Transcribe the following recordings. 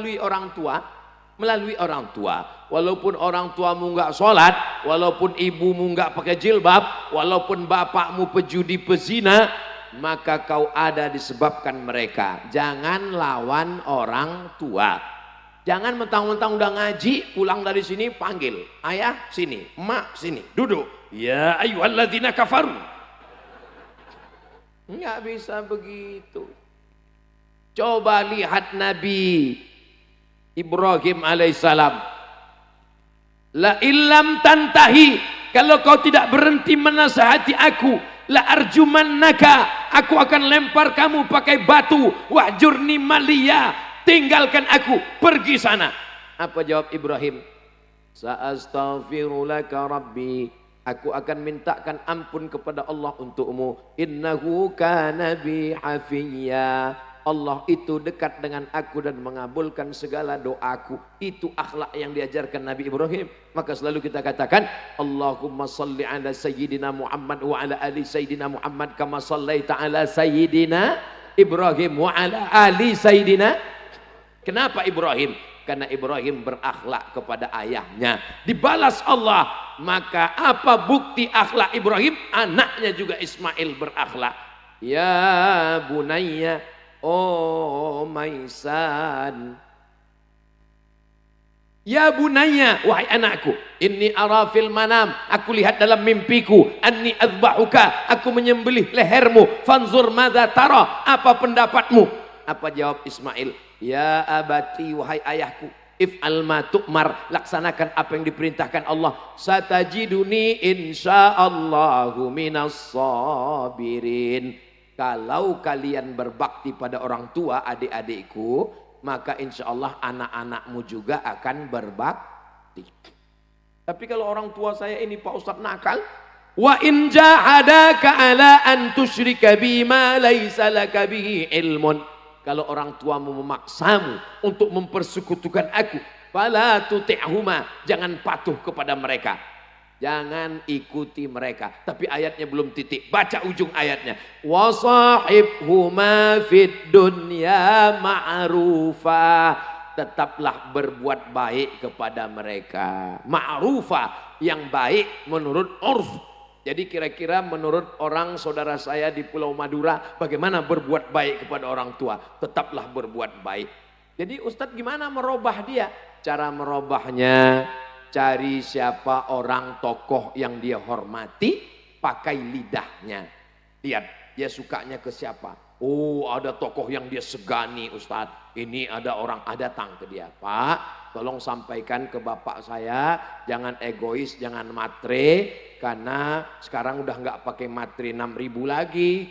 melalui orang tua. Melalui orang tua. Walaupun orang tuamu nggak sholat, walaupun ibumu nggak pakai jilbab, walaupun bapakmu pejudi pezina, maka kau ada disebabkan mereka. Jangan lawan orang tua. Jangan mentang-mentang udah ngaji, pulang dari sini panggil ayah sini, emak sini, duduk. Ya ayyuhalladzina kafaru. Nggak bisa begitu. Coba lihat Nabi Ibrahim alaihissalam. La illam tantahi, kalau kau tidak berhenti menasihati aku, la arjumannaka, aku akan lempar kamu pakai batu. Wahjurni maliya, tinggalkan aku, pergi sana. Apa jawab Ibrahim? Sa'astaghfirulaka rabbi, aku akan mintakan ampun kepada Allah untukmu. Innahu kana bi hafiyya, Allah itu dekat dengan aku dan mengabulkan segala doaku. Itu akhlak yang diajarkan Nabi Ibrahim. Maka selalu kita katakan, Allahumma salli ala sayyidina Muhammad wa ala ali sayyidina Muhammad kama sallaita ala sayyidina Ibrahim wa ala ali sayyidina. Kenapa Ibrahim? Karena Ibrahim berakhlak kepada ayahnya, dibalas Allah. Maka apa bukti akhlak Ibrahim? Anaknya juga Ismail berakhlak. Ya bunayya, oh Maisan, ya bunayya, wahai anakku, inni ara fil manam, aku lihat dalam mimpiku, anni azbahuka, aku menyembelih lehermu, fanzur madza tara, apa pendapatmu? Apa jawab Ismail? Ya abati, wahai ayahku, if'al ma tu'mar, laksanakan apa yang diperintahkan Allah. Satajiduni insyaallahu minas sabirin. Kalau kalian berbakti pada orang tua, adik-adikku, maka insya Allah anak-anakmu juga akan berbakti. Tapi kalau orang tua saya ini Pak Ustadz nakal, wa in jahadaka ala an tusyrika bima laisa laka bihi ilmun, kalau orang tuamu memaksamu untuk mempersekutukan aku, fala tuti'huma, jangan patuh kepada mereka. Jangan ikuti mereka. Tapi ayatnya belum titik. Baca ujung ayatnya. Wasahibhuma fid dunya ma'rufa. Tetaplah berbuat baik kepada mereka. Ma'rufa, yang baik menurut urf. Jadi kira-kira menurut orang saudara saya di Pulau Madura, bagaimana berbuat baik kepada orang tua? Tetaplah berbuat baik. Jadi Ustadz gimana merubah dia? Cara merubahnya, cari siapa orang tokoh yang dia hormati, pakai lidahnya. Lihat, dia sukanya ke siapa. Oh, ada tokoh yang dia segani Ustadz. Ini ada orang, datang ke dia. Pak, tolong sampaikan ke bapak saya, jangan egois, jangan matre. Karena sekarang udah nggak pakai matre 6.000 lagi.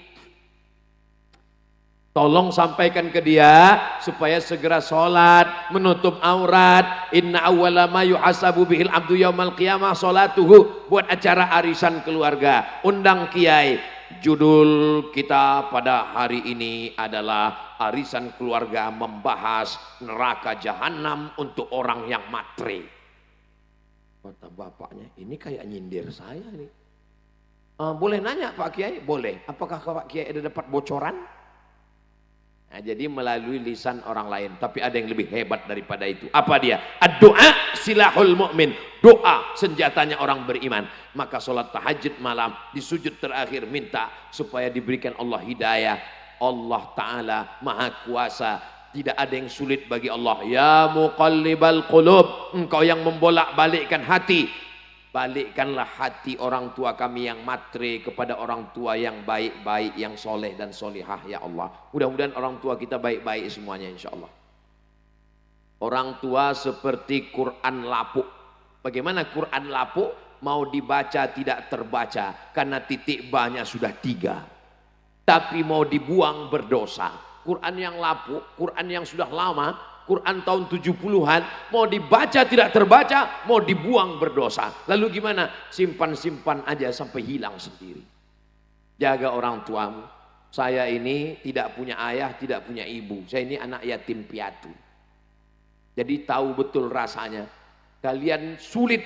Tolong sampaikan ke dia supaya segera sholat, menutup aurat. Inna awwala ma yuhasabu bihil abdu yaumal qiyamah sholatuhu. Buat acara arisan keluarga, undang kiai. Judul kita pada hari ini adalah arisan keluarga membahas neraka jahanam untuk orang yang matre. Kata bapaknya, ini kayak nyindir saya nih. Boleh nanya Pak Kiai? Boleh. Apakah Pak Kiai ada dapat bocoran? Nah, jadi melalui lisan orang lain. Tapi ada yang lebih hebat daripada itu. Apa dia? Ad-doa silahul mu'min. Doa senjatanya orang beriman. Maka sholat tahajud malam, di sujud terakhir minta supaya diberikan Allah hidayah. Allah Ta'ala Maha Kuasa. Tidak ada yang sulit bagi Allah. Ya muqallibal qulub, engkau yang membolak-balikkan hati, balikkanlah hati orang tua kami yang matre kepada orang tua yang baik-baik, yang soleh dan solihah ya Allah. Mudah-mudahan orang tua kita baik-baik semuanya insya Allah. Orang tua seperti Quran lapuk. Bagaimana Quran lapuk? Mau dibaca tidak terbaca karena titik ba-nya sudah 3. Tapi mau dibuang berdosa. Quran yang lapuk, Quran yang sudah lama, Quran tahun 70-an, mau dibaca tidak terbaca, mau dibuang berdosa. Lalu gimana? Simpan-simpan aja sampai hilang sendiri. Jaga orang tuamu. Saya ini tidak punya ayah, tidak punya ibu. Saya ini anak yatim piatu. Jadi tahu betul rasanya. Kalian sulit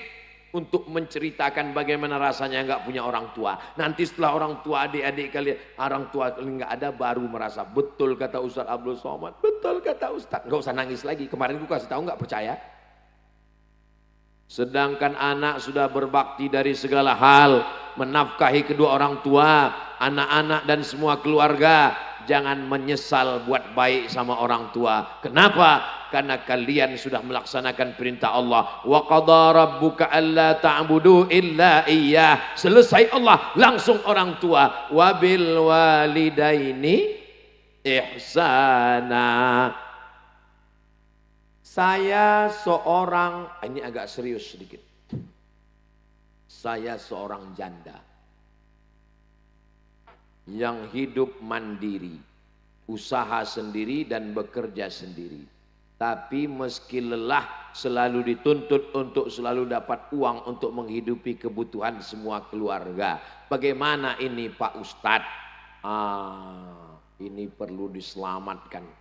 untuk menceritakan bagaimana rasanya nggak punya orang tua. Nanti setelah orang tua, adik-adik kalian, orang tua kalian nggak ada, baru merasa. Betul kata Ustaz Abdul Somad. Betul. betul kata Ustaz. Nggak usah nangis lagi. Kemarin gue kasih tahu nggak percaya. Sedangkan anak sudah berbakti dari segala hal, menafkahi kedua orang tua, anak-anak dan semua keluarga. Jangan menyesal buat baik sama orang tua. Kenapa? Karena kalian sudah melaksanakan perintah Allah. Wa qadha rabbuka alla ta'budu illa iyyah. Selesai Allah, langsung orang tua. Wa bil walidaini ihsana. Saya seorang, ini agak serius sedikit. Saya seorang janda yang hidup mandiri, usaha sendiri dan bekerja sendiri. Tapi meski lelah selalu dituntut untuk selalu dapat uang untuk menghidupi kebutuhan semua keluarga. Bagaimana ini Pak Ustadz? Ini perlu diselamatkan.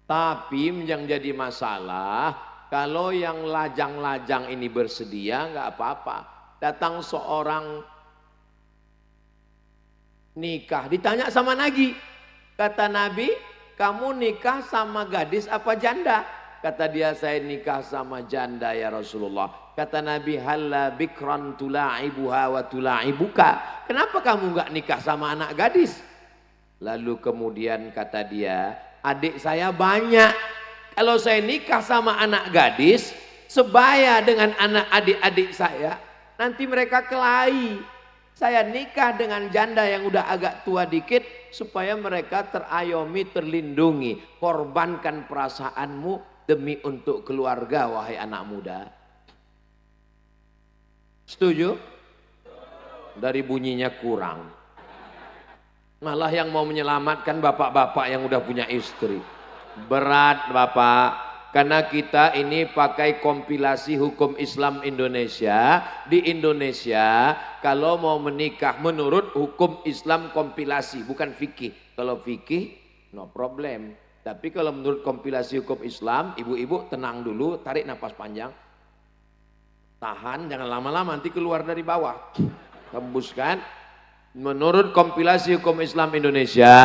Tapi yang jadi masalah, kalau yang lajang-lajang ini bersedia nggak apa-apa. Datang seorang nikah, ditanya sama Nabi. Kata Nabi, kamu nikah sama gadis apa janda? Kata dia, saya nikah sama janda ya Rasulullah. Kata Nabi, halla bikran tula'ibuha wa tula'ibuka. Kenapa kamu nggak nikah sama anak gadis? Lalu kemudian kata dia, adik saya banyak. Kalau saya nikah sama anak gadis, sebaya dengan anak adik-adik saya, nanti mereka kelahi. Saya nikah dengan janda yang udah agak tua dikit, supaya mereka terayomi, terlindungi. Korbankan perasaanmu demi untuk keluarga, wahai anak muda. Setuju? Dari bunyinya kurang. Malah yang mau menyelamatkan bapak-bapak yang udah punya istri. Berat Bapak, karena kita ini pakai kompilasi hukum Islam Indonesia. Di Indonesia kalau mau menikah menurut hukum Islam kompilasi, bukan fikih. Kalau fikih no problem. Tapi kalau menurut kompilasi hukum Islam, ibu-ibu tenang dulu, tarik nafas panjang. Tahan, jangan lama-lama nanti keluar dari bawah. Hembuskan. Menurut kompilasi hukum Islam Indonesia,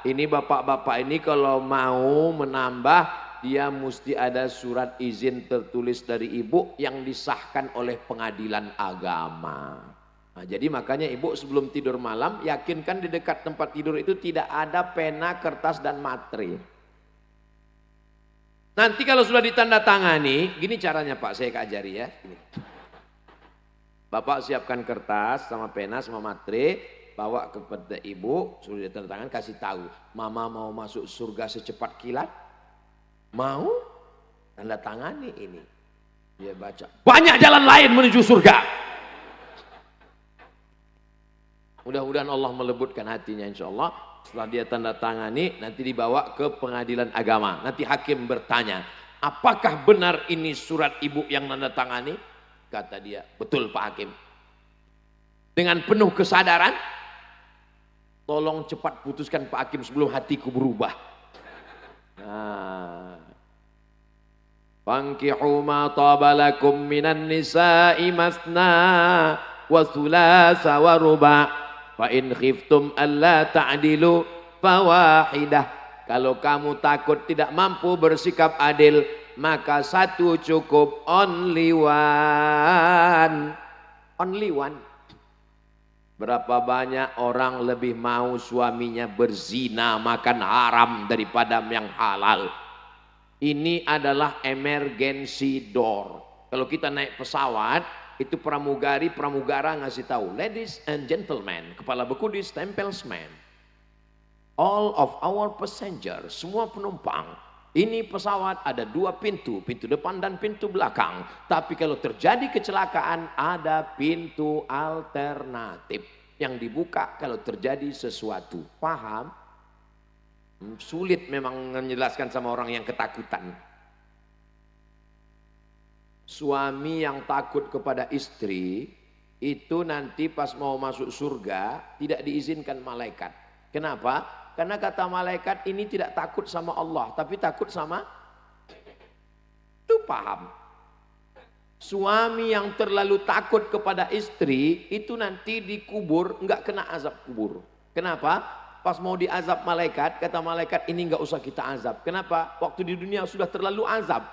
ini bapak-bapak ini kalau mau menambah, dia mesti ada surat izin tertulis dari ibu yang disahkan oleh pengadilan agama. Nah, jadi makanya ibu sebelum tidur malam, yakinkan di dekat tempat tidur itu tidak ada pena, kertas dan materi. Nanti kalau sudah ditandatangani, gini caranya Pak, saya ajari ya. Gini. Bapak siapkan kertas sama pena sama materi, bawa kepada ibu, suruh dia tanda tangan, kasih tahu, mama mau masuk surga secepat kilat, mau tanda tangani ini. Dia baca, banyak jalan lain menuju surga. Mudah-mudahan Allah melembutkan hatinya insya Allah. Setelah dia tanda tangani, nanti dibawa ke pengadilan agama. Nanti hakim bertanya, apakah benar ini surat ibu yang tanda tangani? Kata dia, betul Pak Hakim. Dengan penuh kesadaran, tolong cepat putuskan Pak Hakim sebelum hatiku berubah. Fankihu ma tabalakum minan nisa'i masna wa thulatha wa ruba' fa in khiftum alla ta'dilu fawahidah. Kalau kamu takut tidak mampu bersikap adil, maka satu cukup, only one. Only one. Berapa banyak orang lebih mau suaminya berzina, makan haram daripada yang halal. Ini adalah emergency door. Kalau kita naik pesawat, itu pramugara ngasih tahu, ladies and gentlemen, kepala beku di stempel semen. All of our passengers, semua penumpang, ini pesawat ada dua pintu, pintu depan dan pintu belakang. Tapi kalau terjadi kecelakaan, ada pintu alternatif yang dibuka kalau terjadi sesuatu. Paham? Sulit memang menjelaskan sama orang yang ketakutan. Suami yang takut kepada istri, itu nanti pas mau masuk surga, tidak diizinkan malaikat. Kenapa? Karena kata malaikat ini tidak takut sama Allah, tapi takut sama itu. Paham? Suami yang terlalu takut kepada istri itu nanti dikubur enggak kena azab kubur. Kenapa? Pas mau diazab malaikat, kata malaikat ini nggak usah kita azab. Kenapa? Waktu di dunia sudah terlalu azab.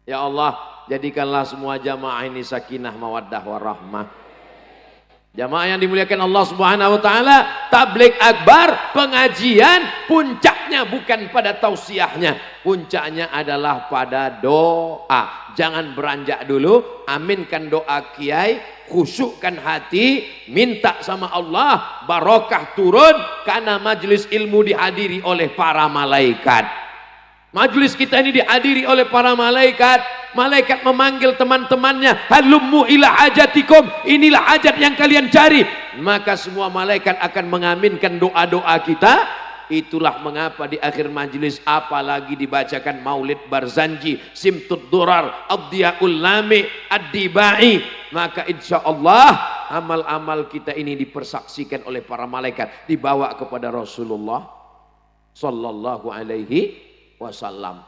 Ya Allah, jadikanlah semua jamaah ini sakinah, mawaddah, warahmah. Jamaah yang dimuliakan Allah Subhanahu wa taala, tabligh akbar, pengajian puncaknya bukan pada tausiahnya, puncaknya adalah pada doa. Jangan beranjak dulu, aminkan doa kiai, khusyukkan hati, minta sama Allah barokah turun karena majelis ilmu dihadiri oleh para malaikat. Majelis kita ini dihadiri oleh para malaikat. Malaikat memanggil teman-temannya, halummu ila hajatikum, inilah hajat yang kalian cari. Maka semua malaikat akan mengaminkan doa-doa kita. Itulah mengapa di akhir majelis apalagi dibacakan Maulid Barzanji, Simtud Durar, Ad-Diyaul Lami, Ad-Dibai, maka insya Allah amal-amal kita ini dipersaksikan oleh para malaikat, dibawa kepada Rasulullah sallallahu alaihi wasallam.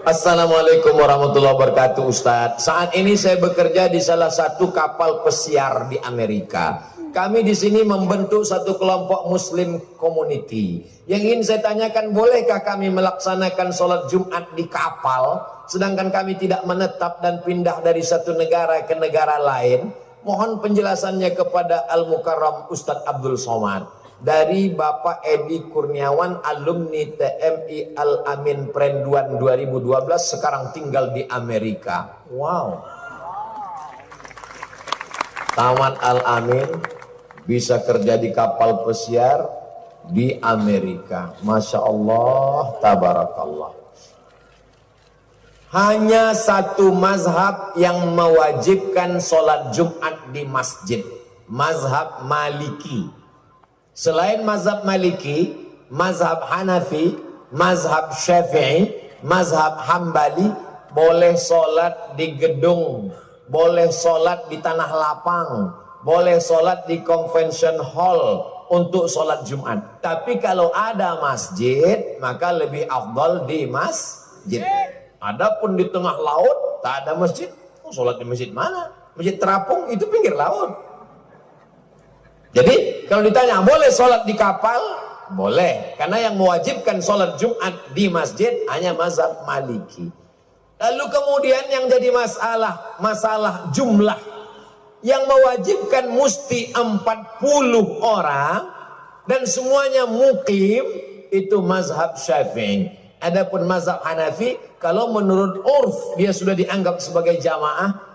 Assalamualaikum warahmatullahi wabarakatuh. Ustadz, saat ini saya bekerja di salah satu kapal pesiar di Amerika. Kami di sini membentuk satu kelompok Muslim community. Yang ingin saya tanyakan, bolehkah kami melaksanakan sholat Jumat di kapal, sedangkan kami tidak menetap dan pindah dari satu negara ke negara lain? Mohon penjelasannya kepada Al-Mukarram Ustadz Abdul Somad. Dari Bapak Edi Kurniawan, alumni TMI Al-Amin Prenduan 2012, sekarang tinggal di Amerika. Wow. Tamat Al-Amin, bisa kerja di kapal pesiar di Amerika. Masya Allah, tabarakallah. Hanya satu mazhab yang mewajibkan sholat Jumat di masjid, mazhab Maliki. Selain mazhab Maliki, mazhab Hanafi, mazhab Syafi'i, mazhab Hambali, boleh sholat di gedung, boleh sholat di tanah lapang, boleh sholat di convention hall untuk sholat Jumat. Tapi kalau ada masjid, maka lebih afdal di masjid. Adapun di tengah laut, tak ada masjid, sholat di masjid mana? Masjid terapung itu pinggir laut. Jadi kalau ditanya boleh sholat di kapal, boleh, karena yang mewajibkan sholat Jumat di masjid hanya mazhab Maliki. Lalu kemudian yang jadi masalah jumlah, yang mewajibkan mesti 40 orang dan semuanya mukim, itu mazhab Syafi'i. Adapun mazhab Hanafi, kalau menurut urf dia sudah dianggap sebagai jamaah,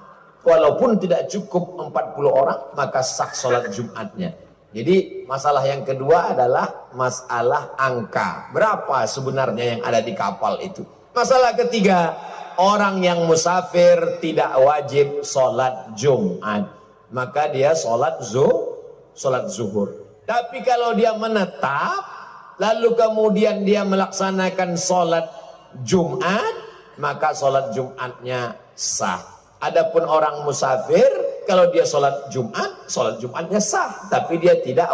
walaupun tidak cukup 40 orang, maka sah sholat Jumatnya. Jadi masalah yang kedua adalah masalah angka. Berapa sebenarnya yang ada di kapal itu? Masalah ketiga, orang yang musafir tidak wajib sholat Jumat. Maka dia sholat zuhur. Tapi kalau dia menetap, lalu kemudian dia melaksanakan sholat Jumat, maka sholat Jumatnya sah. Adapun orang musafir, kalau dia sholat Jumatnya sah, tapi dia tidak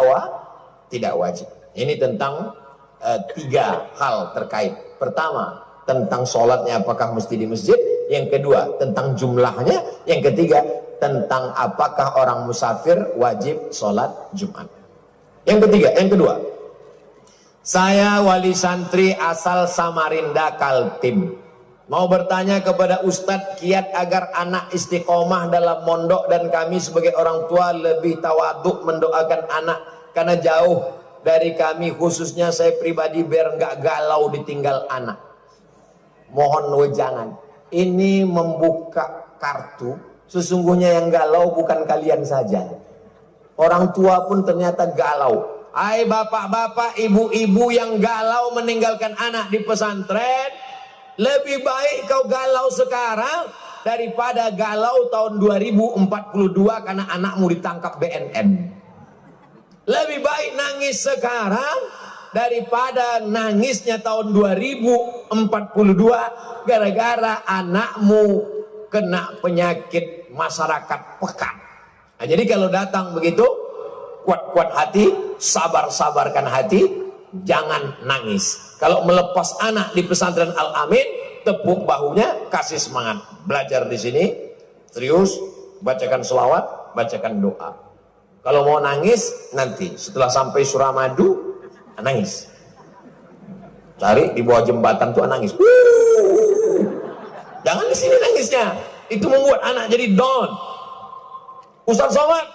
wajib. Ini tentang 3 hal terkait. Pertama, tentang sholatnya apakah mesti di masjid. Yang kedua, tentang jumlahnya. Yang ketiga, tentang apakah orang musafir wajib sholat Jumat. Yang kedua, saya wali santri asal Samarinda Kaltim. Mau bertanya kepada Ustadz kiat agar anak istiqomah dalam mondok dan kami sebagai orang tua lebih tawaduk mendoakan anak karena jauh dari kami, khususnya saya pribadi, biar nggak galau ditinggal anak. Mohon wejangan. Ini membuka kartu. Sesungguhnya yang galau bukan kalian saja. Orang tua pun ternyata galau. Hai bapak-bapak, ibu-ibu yang galau meninggalkan anak di pesantren, lebih baik kau galau sekarang daripada galau tahun 2042 karena anakmu ditangkap BNN. Lebih baik nangis sekarang daripada nangisnya tahun 2042 gara-gara anakmu kena penyakit masyarakat pekat. Nah, jadi kalau datang begitu, kuat-kuat hati, sabar-sabarkan hati, jangan nangis. Kalau melepas anak di pesantren Al-Amin, tepuk bahunya, kasih semangat. Belajar di sini, serius, bacakan selawat, bacakan doa. Kalau mau nangis nanti setelah sampai Suramadu nangis. Cari di bawah jembatan tuh nangis. Jangan di sini nangisnya. Itu membuat anak jadi down. Ustaz Somad,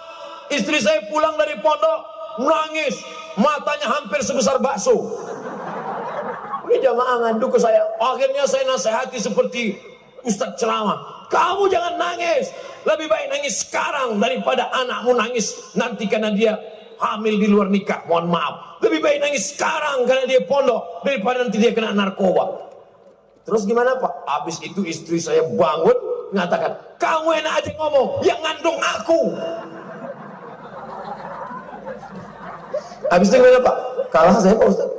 istri saya pulang dari pondok nangis, matanya hampir sebesar bakso. Ini jamaah ngadu ke saya. Akhirnya saya nasihati seperti Ustaz ceramah. Kamu jangan nangis. Lebih baik nangis sekarang daripada anakmu nangis nanti karena dia hamil di luar nikah. Mohon maaf. Lebih baik nangis sekarang karena dia pondok daripada nanti dia kena narkoba. Terus gimana Pak? Habis itu istri saya bangun mengatakan, kamu enak aja ngomong, yang ngandung aku. Habis itu gimana Pak? Kalah saya Pak Ustaz.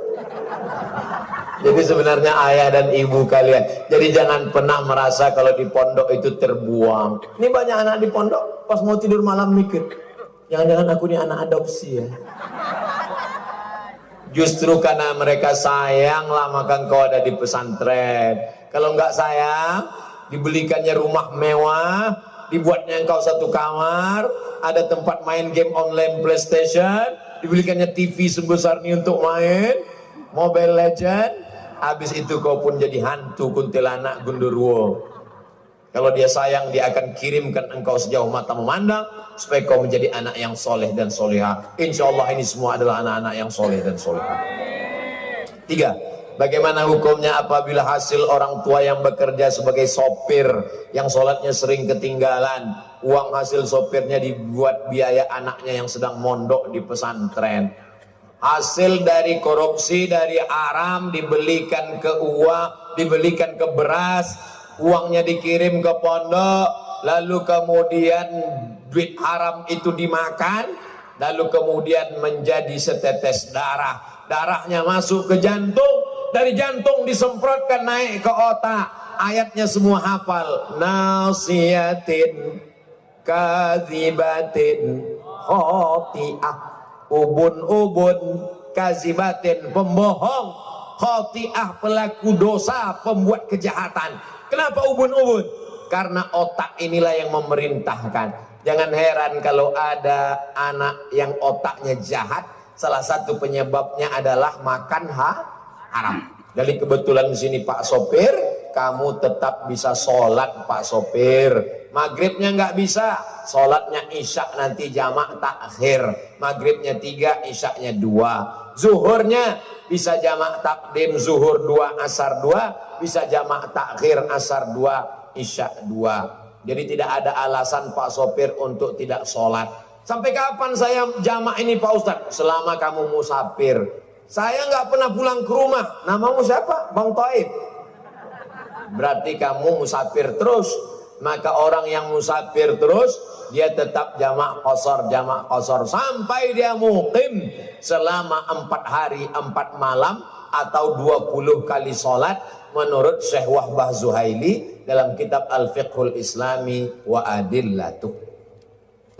Jadi sebenarnya ayah dan ibu kalian, jadi jangan pernah merasa kalau di pondok itu terbuang. Ini banyak anak di pondok pas mau tidur malam mikir, jangan-jangan aku ini anak adopsi ya. Justru karena mereka sayang lah maka engkau ada di pesantren. Kalau enggak sayang, dibelikannya rumah mewah, dibuatnya engkau satu kamar, ada tempat main game online PlayStation, dibelikannya TV sebesar ini untuk main, Mobile Legend, habis itu kau pun jadi hantu kuntilanak gundurwo. Kalau dia sayang, dia akan kirimkan engkau sejauh mata memandang supaya kau menjadi anak yang soleh dan soleha. Insya Allah ini semua adalah anak-anak yang soleh dan soleha. 3. Bagaimana hukumnya apabila hasil orang tua yang bekerja sebagai sopir yang sholatnya sering ketinggalan, uang hasil sopirnya dibuat biaya anaknya yang sedang mondok di pesantren. Hasil dari korupsi, dari haram dibelikan ke uang, dibelikan ke beras, uangnya dikirim ke pondok, lalu kemudian duit haram itu dimakan, lalu kemudian menjadi setetes darah, darahnya masuk ke jantung, dari jantung disemprotkan naik ke otak. Ayatnya semua hafal, nasiyatin kadzibatin khoti'ah, ubun-ubun kazibatin, pembohong, khoti'ah, pelaku dosa, pembuat kejahatan. Kenapa ubun-ubun? Karena otak inilah yang memerintahkan. Jangan heran kalau ada anak yang otaknya jahat, salah satu penyebabnya adalah makan haram. Jadi kebetulan di sini Pak Sopir, kamu tetap bisa sholat Pak Sopir. Maghribnya nggak bisa, sholatnya isya nanti jamak takhir. Maghribnya 3, isyaknya 2. Zuhurnya bisa jamak takdim, zuhur 2, asar 2. Bisa jamak takhir, asar 2, isya 2. Jadi tidak ada alasan Pak Sopir untuk tidak sholat. Sampai kapan saya jamak ini Pak Ustadz? Selama kamu musafir. Saya nggak pernah pulang ke rumah. Namamu siapa? Bang Taib. Berarti kamu musafir terus. Maka orang yang musafir terus, dia tetap jamak qashar sampai dia muqim selama 4 hari 4 malam atau 20 kali sholat menurut Syekh Wahbah Zuhaili dalam kitab Al-Fiqhul Islami wa Adillatuh.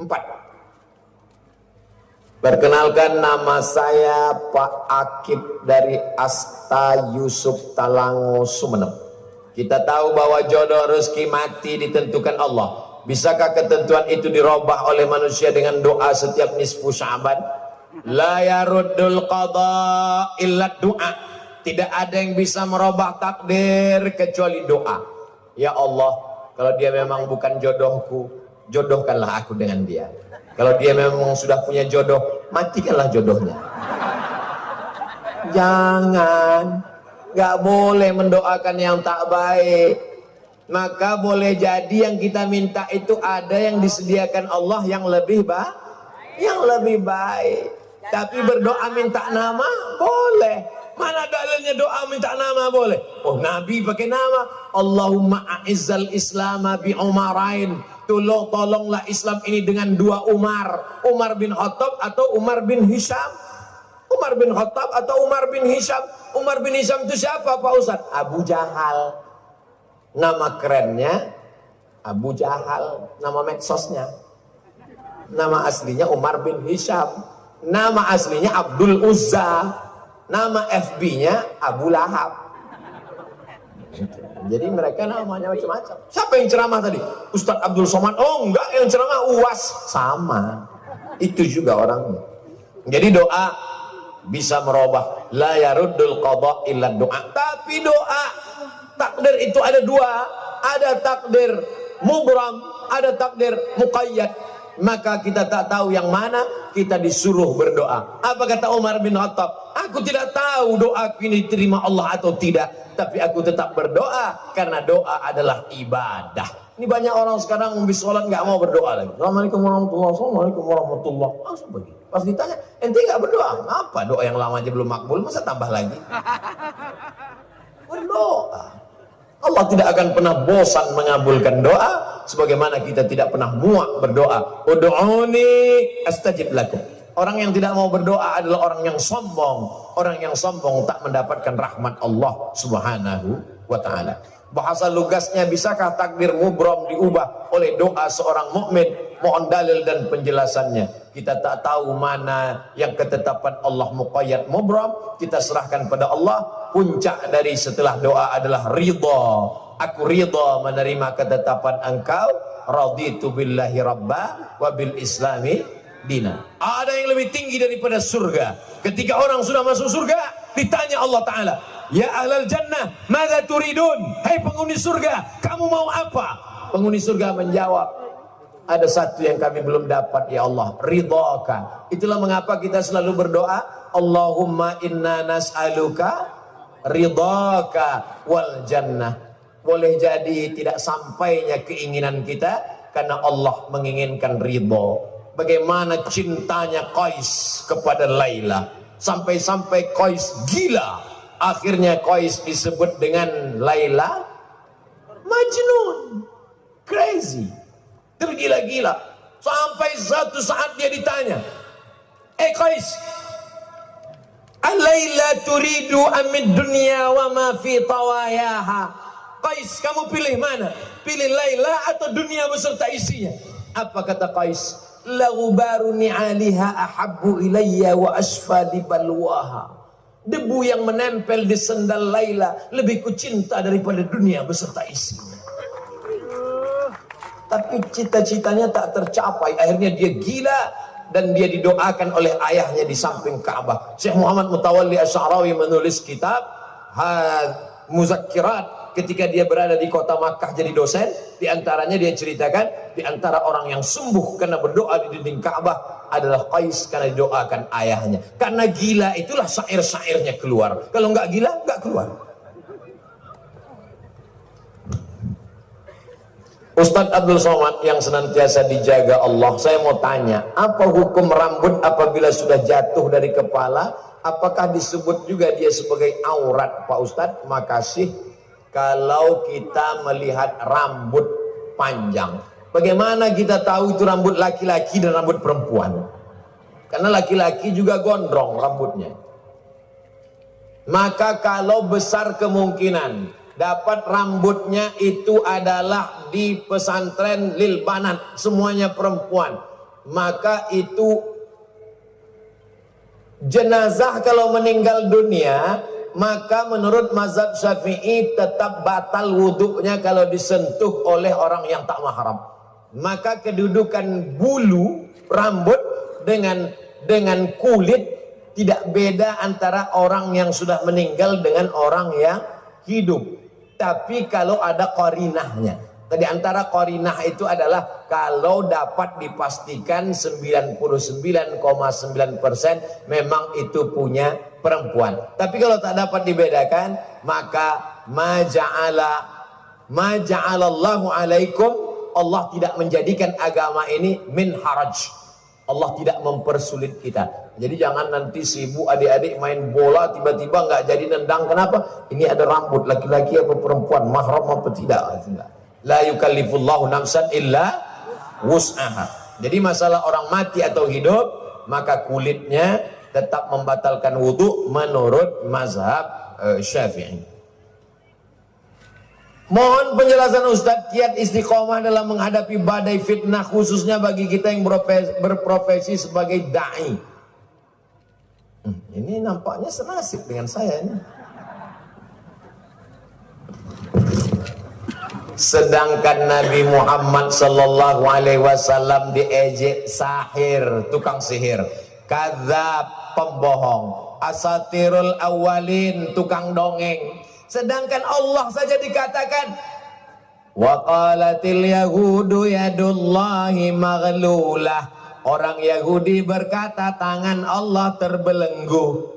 4. Perkenalkan, nama saya Pak Akib dari Asta Yusuf Talango Sumeneb. Kita tahu bahwa jodoh rezeki mati ditentukan Allah. Bisakah ketentuan itu dirubah oleh manusia dengan doa setiap nisfu Sya'ban? La yaruddul qada illa doa. Tidak ada yang bisa merubah takdir kecuali doa. Ya Allah, kalau dia memang bukan jodohku, jodohkanlah aku dengan dia. Kalau dia memang sudah punya jodoh, matikanlah jodohnya. Jangan, nggak boleh mendoakan yang tak baik. Maka boleh jadi yang kita minta itu ada yang disediakan Allah yang lebih baik. Tapi berdoa minta nama boleh. Mana dalilnya doa minta nama boleh? Oh, Nabi pakai nama. Allahumma a'izzal islama bi umarain. Tolonglah Islam ini dengan 2 Umar. Umar bin Khattab atau Umar bin Hisham. Umar bin Khattab atau Umar bin Hisham. Umar bin Hisham itu siapa Pak Ustaz? Abu Jahal. Nama kerennya Abu Jahal. Nama medsosnya. Nama aslinya Umar bin Hisham. Nama aslinya Abdul Uzza. Nama FB-nya Abu Lahab. Jadi mereka namanya macam-macam. Siapa yang ceramah tadi? Ustadz Abdul Somad. Oh enggak, yang ceramah UAS. Sama. Itu juga orangnya. Jadi doa bisa merubah. La yaruddul qada illa doa. Tapi doa takdir itu ada dua. Ada takdir mubram, ada takdir muqayyad. Maka kita tak tahu yang mana, kita disuruh berdoa. Apa kata Umar bin Khattab? Aku tidak tahu doa ini diterima Allah atau tidak, tapi aku tetap berdoa karena doa adalah ibadah. Ini banyak orang sekarang habis sholat nggak mau berdoa lagi. Assalamualaikum warahmatullahi wabarakatuh. Assalamualaikum warahmatullahi wabarakatuh. Langsung begitu. Pas ditanya, ente nggak berdoa? Apa doa yang lama aja belum makbul, masa tambah lagi? Berdoa. Allah tidak akan pernah bosan mengabulkan doa, sebagaimana kita tidak pernah muak berdoa. Ud'uni astajib lakum. Orang yang tidak mau berdoa adalah orang yang sombong. Orang yang sombong tak mendapatkan rahmat Allah Subhanahu wa ta'ala. Bahasa lugasnya, bisakah takdir mubram diubah oleh doa seorang mukmin? Mohon dalil dan penjelasannya. Kita tak tahu mana yang ketetapan Allah muqayyad mubram, kita serahkan pada Allah. Puncak dari setelah doa adalah ridha. Aku ridha menerima ketetapan engkau. Raditu billahi rabba wa bil islami dina. Ada yang lebih tinggi daripada surga. Ketika orang sudah masuk surga, ditanya Allah Ta'ala, ya ahlal jannah, madza turidun? Hai penghuni surga, kamu mau apa? Penghuni surga menjawab, ada satu yang kami belum dapat ya Allah, ridhaka. Itulah mengapa kita selalu berdoa, Allahumma inna nas'aluka ridhaka wal jannah. Boleh jadi tidak sampainya keinginan kita karena Allah menginginkan ridho. Bagaimana cintanya Qais kepada Laila, sampai-sampai Qais gila. Akhirnya Qais disebut dengan Laila Majnun, crazy, tergila-gila. Sampai satu saat dia ditanya, Qais, Laila turidu amid dunya wa ma fi tawayaha. Qais, kamu pilih mana? Pilih Laila atau dunia beserta isinya? Apa kata Qais? La ghubaru ni'aliha ahabbu ilayya wa asfa li balwaha. Debu yang menempel di sendal Laila lebih kucinta daripada dunia beserta isinya. Tapi cita-citanya tak tercapai. Akhirnya dia gila dan dia didoakan oleh ayahnya di samping Ka'bah. Syekh Muhammad Mutawalli Asy'arawi menulis kitab Muzakkirat. Ketika dia berada di kota Makkah jadi dosen, di antaranya dia ceritakan, di antara orang yang sembuh karena berdoa di dinding Ka'bah adalah Qais karena didoakan ayahnya. Karena gila itulah syair-syairnya keluar. Kalau nggak gila, nggak keluar. Ustadz Abdul Somad yang senantiasa dijaga Allah, saya mau tanya, apa hukum rambut apabila sudah jatuh dari kepala? Apakah disebut juga dia sebagai aurat, Pak Ustadz? Makasih. Kalau kita melihat rambut panjang, bagaimana kita tahu itu rambut laki-laki dan rambut perempuan? Karena laki-laki juga gondrong rambutnya. Maka kalau besar kemungkinan dapat rambutnya itu adalah di pesantren lil banat, semuanya perempuan, maka itu jenazah kalau meninggal dunia, maka menurut mazhab Syafi'i tetap batal wudhunya kalau disentuh oleh orang yang tak mahram. Maka kedudukan bulu rambut dengan kulit tidak beda antara orang yang sudah meninggal dengan orang yang hidup. Tapi kalau ada qarinahnya, di antara qarinah itu adalah kalau dapat dipastikan 99,9% memang itu punya perempuan. Tapi kalau tak dapat dibedakan, maka ma ja'alallahu alaikum, Allah tidak menjadikan agama ini min haraj. Allah tidak mempersulit kita. Jadi jangan nanti sibuk adik-adik main bola tiba-tiba nggak jadi nendang. Kenapa? Ini ada rambut laki-laki apa perempuan, mahram apa tidak? La yukallifullahu nafsan illa wus'aha. Jadi masalah orang mati atau hidup, maka kulitnya tetap membatalkan wudhu menurut mazhab Syafi'i. Mohon penjelasan Ustadz kiat istiqomah dalam menghadapi badai fitnah, khususnya bagi kita yang berprofesi sebagai da'i. Ini nampaknya senasib dengan saya ini. Sedangkan Nabi Muhammad sallallahu alaihi wasallam diejek sahir, tukang sihir, kadzab, pembohong, asatirul awalin, tukang dongeng. Sedangkan Allah saja dikatakan wa qalatil yahudu yadullahi maghlulah. Orang Yahudi berkata tangan Allah terbelenggu.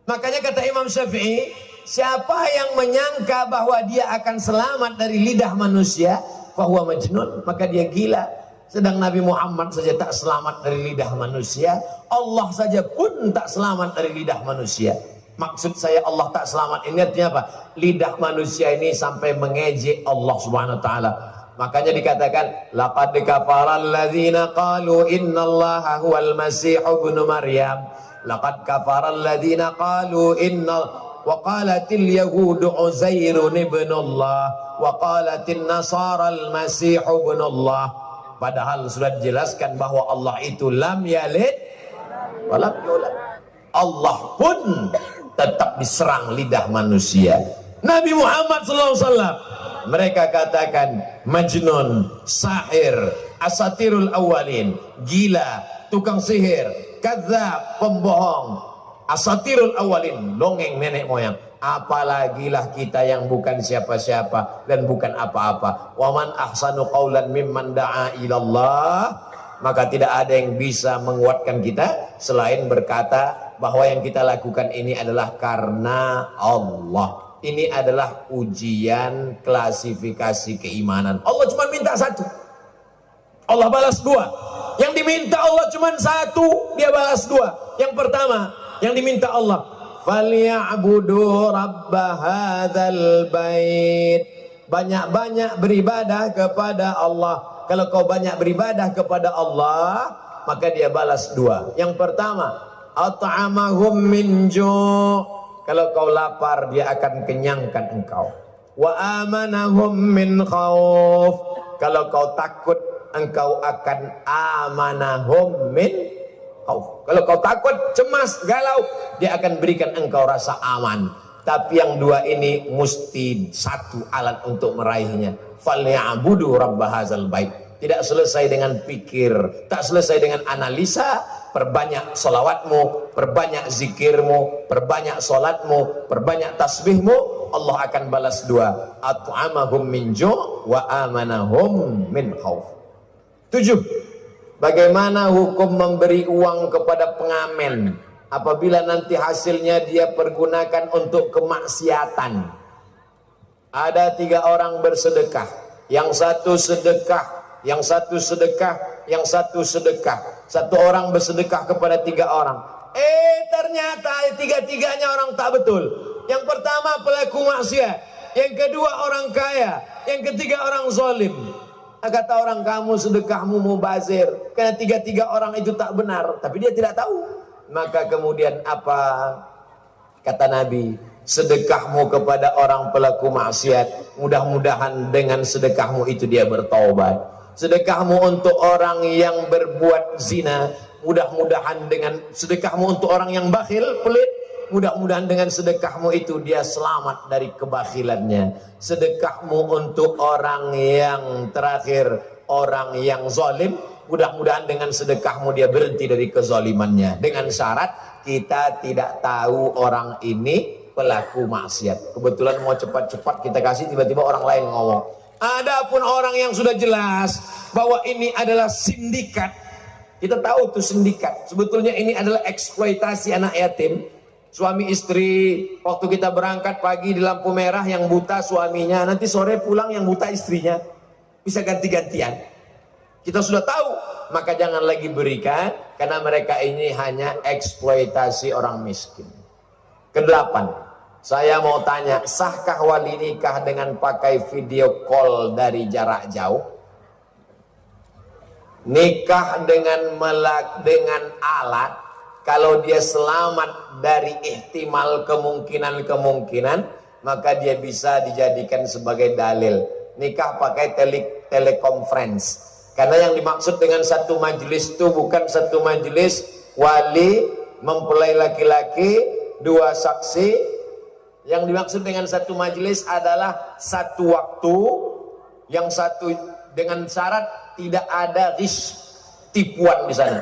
Makanya kata Imam Syafi'i, siapa yang menyangka bahwa dia akan selamat dari lidah manusia, fahuwa majnun, maka dia gila. Sedang Nabi Muhammad saja tak selamat dari lidah manusia, Allah saja pun tak selamat dari lidah manusia. Maksud saya Allah tak selamat ini artinya apa? Lidah manusia ini sampai mengejek Allah Subhanahu wa taala. Makanya dikatakan laqad kafara alladzina qalu innallaha huwal masih ibnu maryam. Laqad kafara alladzina qalu inna wa qalatil yahudu Uzairun ibnullah wa qalatin nasara al-masih ibnullah. Padahal sudah dijelaskan bahwa Allah itu lam yalid wa lam yulad. Allah pun tetap diserang lidah manusia. Nabi Muhammad SAW mereka katakan majnun, sahir, asatirul awalin, gila, tukang sihir, kadzab, pembohong, asatirul awalin, dongeng nenek moyang. Apalagilah kita yang bukan siapa-siapa dan bukan apa-apa. Waman ahsanu qaulan mimman da'a ilallah. Maka tidak ada yang bisa menguatkan kita selain berkata bahwa yang kita lakukan ini adalah karena Allah. Ini adalah ujian klasifikasi keimanan. Allah cuma minta satu, Allah balas dua. Yang diminta Allah cuma satu, dia balas dua. Yang pertama yang diminta Allah, falyabudu rabba hadzal bait. Banyak-banyak beribadah kepada Allah. Kalau kau banyak beribadah kepada Allah, maka dia balas dua. Yang pertama, at'amahum min ju'. Kalau kau lapar, dia akan kenyangkan engkau. Wa amanahum min khauf. Kalau kau takut, engkau akan amanahum min khauf. Kalau kau takut, cemas, galau, dia akan berikan engkau rasa aman. Tapi yang dua ini mesti satu alat untuk meraihnya. Falyabudu rabb hadzal bait. Tidak selesai dengan pikir, tak selesai dengan analisa. Perbanyak solawatmu, perbanyak zikirmu, perbanyak solatmu, perbanyak tasbihmu, Allah akan balas dua. At'amahum min ju' wa amanahum min khauf. 7. Bagaimana hukum memberi uang kepada pengamen apabila nanti hasilnya dia pergunakan untuk kemaksiatan? Ada 3 orang bersedekah, yang satu sedekah, yang satu sedekah, yang satu sedekah. Satu orang bersedekah kepada 3 orang. Ternyata 3-tiganya orang tak betul. Yang pertama pelaku maksiat, yang kedua orang kaya, yang ketiga orang zalim. Kata orang, kamu sedekahmu mubazir, karena 3 orang itu tak benar, tapi dia tidak tahu. Maka kemudian apa kata Nabi? Sedekahmu kepada orang pelaku maksiat, mudah-mudahan dengan sedekahmu itu dia bertaubat. Sedekahmu untuk orang yang berbuat zina, mudah-mudahan dengan sedekahmu untuk orang yang bakhil, pelit, mudah-mudahan dengan sedekahmu itu dia selamat dari kebakhilannya. Sedekahmu untuk orang yang terakhir, orang yang zalim, mudah-mudahan dengan sedekahmu dia berhenti dari kezalimannya. Dengan syarat kita tidak tahu orang ini pelaku maksiat. Kebetulan mau cepat-cepat kita kasih, tiba-tiba orang lain ngomong. Adapun orang yang sudah jelas bahwa ini adalah sindikat, kita tahu tuh sindikat. Sebetulnya ini adalah eksploitasi anak yatim. Suami istri, waktu kita berangkat pagi di lampu merah yang buta suaminya, nanti sore pulang yang buta istrinya. Bisa ganti-gantian. Kita sudah tahu, maka jangan lagi berikan, karena mereka ini hanya eksploitasi orang miskin. Kedelapan, saya mau tanya, sahkah wali nikah dengan pakai video call dari jarak jauh? Nikah dengan alat, kalau dia selamat dari ihtimal kemungkinan-kemungkinan, maka dia bisa dijadikan sebagai dalil. Nikah pakai telekonferensi. Karena yang dimaksud dengan satu majelis itu bukan satu majelis wali mempelai laki-laki, 2 saksi. Yang dimaksud dengan satu majelis adalah satu waktu, yang satu dengan syarat tidak ada tipuan di sana.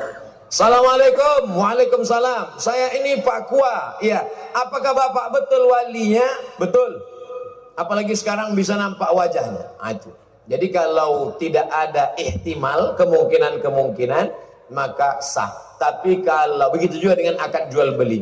Assalamualaikum, waalaikumsalam. Saya ini Pak Kua. Iya, apakah Bapak betul walinya? Betul. Apalagi sekarang bisa nampak wajahnya. Itu. Jadi kalau tidak ada ihtimal, kemungkinan-kemungkinan, maka sah. Tapi kalau begitu juga dengan akad jual beli.